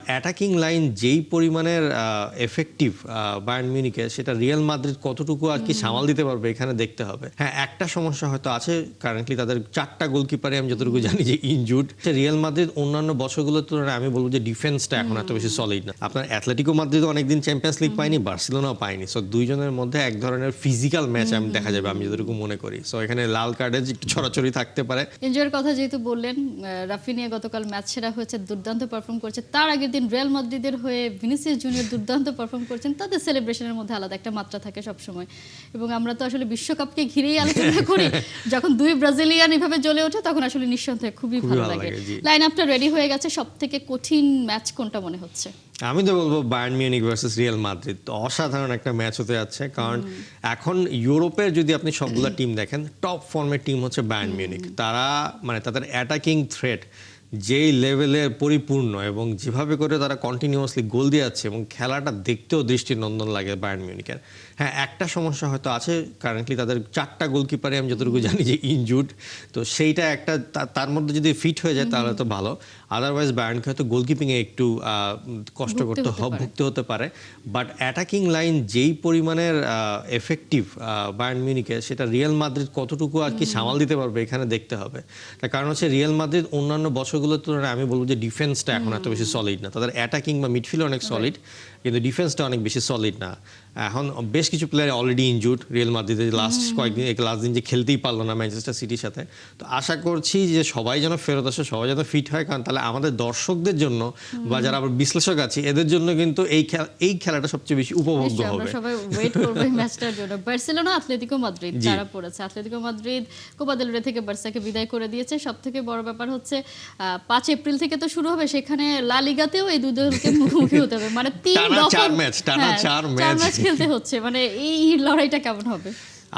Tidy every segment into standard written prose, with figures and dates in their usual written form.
Attacking line যেই পরিমাণের effective Bayern মিউনিখে, সেটা রিয়াল মাদ্রিদ কতটুকু আর কি সামাল দিতে পারবে এখানে দেখতে হবে। হ্যাঁ, একটা সমস্যা হয়তো আছে, কারেন্টলি তাদের 4টা গোলকিপারে আমি যতটুকু জানি যে ইনজুর্ড। রিয়াল মাদ্রিদ অন্যান্য বছরগুলোর তুলনায় আমি বলবো যে ডিফেন্সটা এখন এত বেশি সলিড না। আপনার অ্যাথলেটিকো মাদ্রিদ অনেকদিন চ্যাম্পিয়ন্স লিগ পায়নি, বার্সেলোনাও পায়নি। সো দুইজনের মধ্যে এক ধরনের ফিজিক্যাল ম্যাচ আমি দেখা যাবে, আমি যতটুকু মনে করি। সো এখানে লাল কার্ডে একটু ছড়াছড়ি থাকতে পারে। এনজয়ের কথা যেহেতু বললেন, রাফিনিয়া গতকাল ম্যাচ সেরা হয়েছে, দুর্দান্ত পারফর্ম করেছে। তার আগের দিন রিয়াল মাদ্রিদের হয়ে ভিনিসিয়াস জুনিয়র দুর্দান্ত পারফর্ম করেছেন। তাদের সেলিব্রেশনের মধ্যে আলাদা একটা মাত্রা থাকে সবসময়, এবং আমরা তো আসলে বিশ্বকাপকে ঘিরেই আলোচনা করি। যখন দুই ব্রাজিলিয়ান এভাবে জ্বলে ওঠে তখন আসলে নিঃসন্দেহে খুবই ভালো লাগে। লাইন আপটা রেডি হয়ে গেছে, সব থেকে কঠিন ম্যাচ কোনটা মনে হচ্ছে? আমি তো বলবো Bayern Munich versus Real Madrid. অসাধারণ একটা ম্যাচ হতে যাচ্ছে, কারণ এখন ইউরোপের যদি আপনি সবগুলা টিম দেখেন, টপ ফর্মের টিম হচ্ছে বায়ার্ন মিউনিখ। তারা মানে তাদের অ্যাটাকিং থ্রেট যেই লেভেলের পরিপূর্ণ, এবং যেভাবে করে তারা কন্টিনিউয়াসলি গোল দিয়ে যাচ্ছে, এবং খেলাটা দেখতেও দৃষ্টিনন্দন লাগে বায়ার্ন মিউনিখের। হ্যাঁ, একটা সমস্যা হয়তো আছে, কারেন্টলি তাদের 4টা গোলকিপারে আমি যতটুকু জানি যে ইনজুর্ড। তো সেইটা একটা, তার মধ্যে যদি ফিট হয়ে যায় তাহলে তো ভালো। আদারওয়াইজ বায়ার্নকে হয়তো গোলকিপিংয়ে একটু কষ্ট ভুগতে হতে পারে। বাট অ্যাটাকিং লাইন যেই পরিমাণের এফেক্টিভ বায়ার্ন মিউনিখে, সেটা রিয়াল মাদ্রিদ কতটুকু আর কি সামাল দিতে পারবে এখানে দেখতে হবে। তার কারণ হচ্ছে রিয়াল মাদ্রিদ অন্যান্য বছরগুলোর তুলনায় আমি বলবো যে ডিফেন্সটা এখন এত বেশি সলিড না। তাদের অ্যাটাকিং বা মিডফিল্ড অনেক সলিড, কিন্তু ডিফেন্সটা অনেক বেশি সলিড না। এখন বেশ কিছু প্লেয়ার অলরেডি ইনজুর্ড রিয়াল মাদ্রিদের। লাস্ট দিন যে খেলতেই পারলো না ম্যানচেস্টার সিটির সাথে। তো আশা করছি যে সবাই যেন ফেরত আসে, সবাই যেন ফিট হয়, কারণ তাহলে আমাদের দর্শকদের জন্য বা যারা আবার বিশ্লেষক আছে এদের জন্য কিন্তু এই খেলাটা সবচেয়ে বেশি উপভোগ্য হবে। আমরা সবাই ওয়েট করব এই ম্যাচটার জন্য। বার্সেলোনা আতলেতিকো মাদ্রিদ যারা পড়েছে, আতলেতিকো মাদ্রিদ কোপা দেল রে থেকে বার্সাকে বিদায় করে দিয়েছে। সবথেকে বড় ব্যাপার হচ্ছে 5 এপ্রিল থেকে তো শুরু হবে, সেখানে লা লিগাতেও এই দুই দলকে মুখোমুখি হতে হবে। মানে 4 ম্যাচ খেলতে হচ্ছে। মানে এই লড়াইটা কেমন হবে?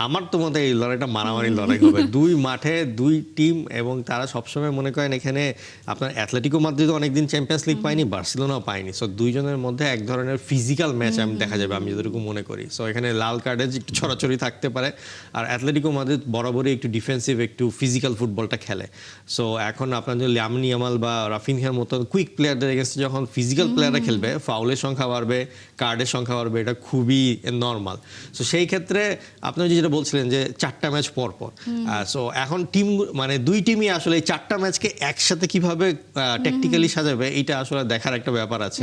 আমার তো মতে এই লড়াইটা মারামারি লড়াই হবে। দুই মাঠে দুই টিম, এবং তারা সবসময় মনে করেন এখানে আপনার অ্যাথলেটিকো মাদ্রিদ অনেকদিন চ্যাম্পিয়ন্স লিগ পায়নি, বার্সেলোনাও পায়নি। সো দুইজনের মধ্যে এক ধরনের ফিজিক্যাল ম্যাচ আমি দেখা যাবে, আমি যতটুকু মনে করি। সো এখানে লাল কার্ডে একটু ছড়াছড়ি থাকতে পারে। আর অ্যাথলেটিকো মাদ্রিদ বরাবরই একটু ডিফেন্সিভ, একটু ফিজিক্যাল ফুটবলটা খেলে। সো এখন আপনার যদি লামিন ইয়ামাল বা রাফিনহিয়ার মতো কুইক প্লেয়ারদের এগেন্সে যখন ফিজিক্যাল প্লেয়াররা খেলবে, ফাউলের সংখ্যা বাড়বে, কার্ডের সংখ্যা বাড়বে, এটা খুবই নর্মাল। সো সেই ক্ষেত্রে আপনার যেটা বলছিলেন যে 4টা ম্যাচ পর পর, সো এখন টিম মানে দুই টিমই আসলে এই 4টা ম্যাচকে একসাথে কিভাবে ট্যাকটিক্যালি সাজাবে, এটা আসলে দেখার একটা ব্যাপার আছে।